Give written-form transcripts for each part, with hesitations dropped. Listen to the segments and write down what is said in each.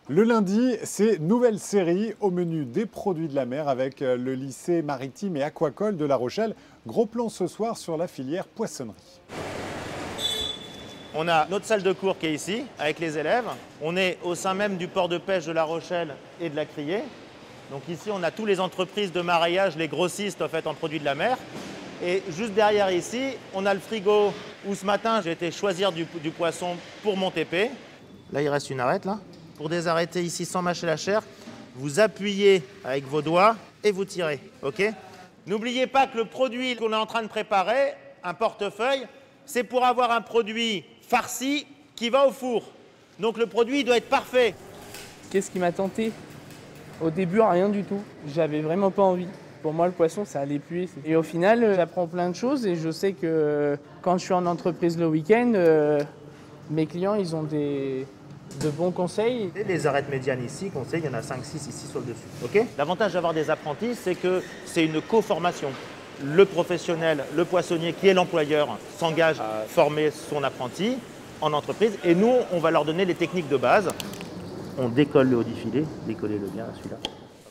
Le lundi, c'est nouvelle série au menu des produits de la mer avec le lycée maritime et aquacole de La Rochelle. Gros plan ce soir sur la filière poissonnerie. On a notre salle de cours qui est ici, avec les élèves. On est au sein même du port de pêche de La Rochelle et de la Criée. Donc ici, on a toutes les entreprises de maraillage, les grossistes en fait en produits de la mer. Et juste derrière ici, on a le frigo où ce matin, j'ai été choisir du poisson pour mon TP. Là, il reste une arête là. Pour désarrêter ici sans mâcher la chair, vous appuyez avec vos doigts et vous tirez. Ok ? N'oubliez pas que le produit qu'on est en train de préparer, un portefeuille, c'est pour avoir un produit farci qui va au four. Donc le produit doit être parfait. Qu'est-ce qui m'a tenté? Au début, rien du tout. J'avais vraiment pas envie. Pour moi, le poisson, ça allait puer. Et au final, j'apprends plein de choses et je sais que quand je suis en entreprise le week-end, mes clients, ils ont de bons conseils. Et les arêtes médianes ici, conseils, il y en a 5-6 ici sur le dessus. Okay ? L'avantage d'avoir des apprentis, c'est que c'est une co-formation. Le professionnel, le poissonnier qui est l'employeur, s'engage à former son apprenti en entreprise et nous, on va leur donner les techniques de base. On décolle le haut du filet, décollez-le bien celui-là.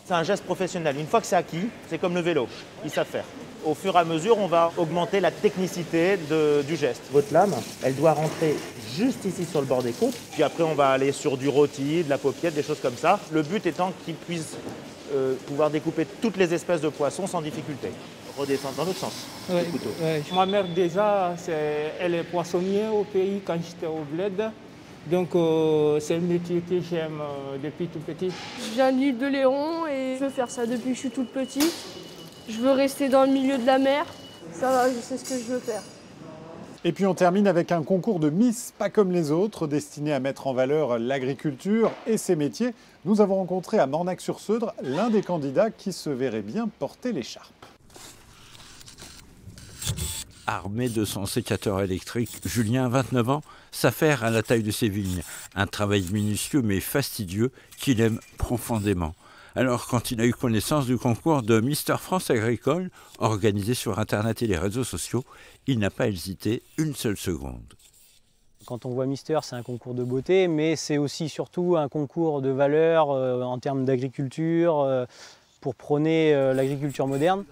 C'est un geste professionnel. Une fois que c'est acquis, c'est comme le vélo, ils savent faire. Au fur et à mesure, on va augmenter la technicité du geste. Votre lame, elle doit rentrer juste ici sur le bord des côtes. Puis après, on va aller sur du rôti, de la paupiette, des choses comme ça. Le but étant qu'ils puissent pouvoir découper toutes les espèces de poissons sans difficulté. Redescendre dans l'autre sens. Ouais, le couteau. ouais. Ma mère déjà, elle est poissonnière au pays quand j'étais au bled. Donc c'est le métier que j'aime depuis tout petit. Je viens de l'île de Léron et je veux faire ça depuis que je suis toute petite. Je veux rester dans le milieu de la mer. Ça va, je sais ce que je veux faire. Et puis on termine avec un concours de Miss pas comme les autres, destiné à mettre en valeur l'agriculture et ses métiers. Nous avons rencontré à Mornac-sur-Seudre l'un des candidats qui se verrait bien porter l'écharpe. Armé de son sécateur électrique, Julien, 29 ans, s'affaire à la taille de ses vignes. Un travail minutieux mais fastidieux qu'il aime profondément. Alors, quand il a eu connaissance du concours de Mister France Agricole, organisé sur Internet et les réseaux sociaux, il n'a pas hésité une seule seconde. Quand on voit Mister, c'est un concours de beauté, mais c'est aussi surtout un concours de valeurs en termes d'agriculture, pour prôner l'agriculture moderne.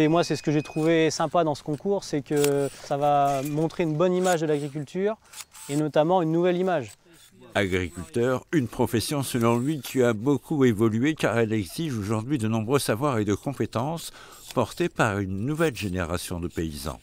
Moi, c'est ce que j'ai trouvé sympa dans ce concours, c'est que ça va montrer une bonne image de l'agriculture et notamment une nouvelle image. Agriculteur, une profession selon lui qui a beaucoup évolué car elle exige aujourd'hui de nombreux savoirs et de compétences portés par une nouvelle génération de paysans.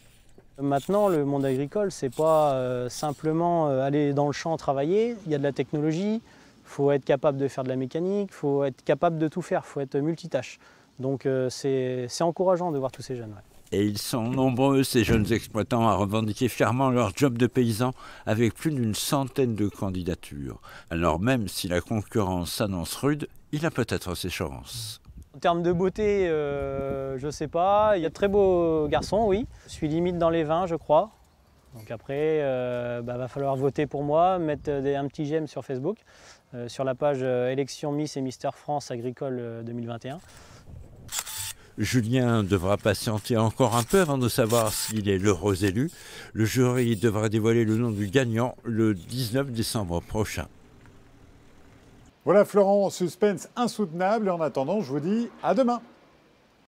Maintenant, le monde agricole, c'est pas simplement aller dans le champ travailler, il y a de la technologie, il faut être capable de faire de la mécanique, il faut être capable de tout faire, il faut être multitâche. Donc c'est encourageant de voir tous ces jeunes. Ouais. Et ils sont nombreux, ces jeunes exploitants, à revendiquer fièrement leur job de paysan avec plus d'une centaine de candidatures. Alors même si la concurrence s'annonce rude, il a peut-être ses chances. En termes de beauté, je ne sais pas. Il y a de très beaux garçons, oui. Je suis limite dans les 20, je crois. Donc après, va falloir voter pour moi, mettre un petit j'aime sur Facebook, sur la page élection Miss et Mister France Agricole 2021. Julien devra patienter encore un peu avant de savoir s'il est l'heureux élu. Le jury devra dévoiler le nom du gagnant le 19 décembre prochain. Voilà Florent, suspense insoutenable. En attendant, je vous dis à demain.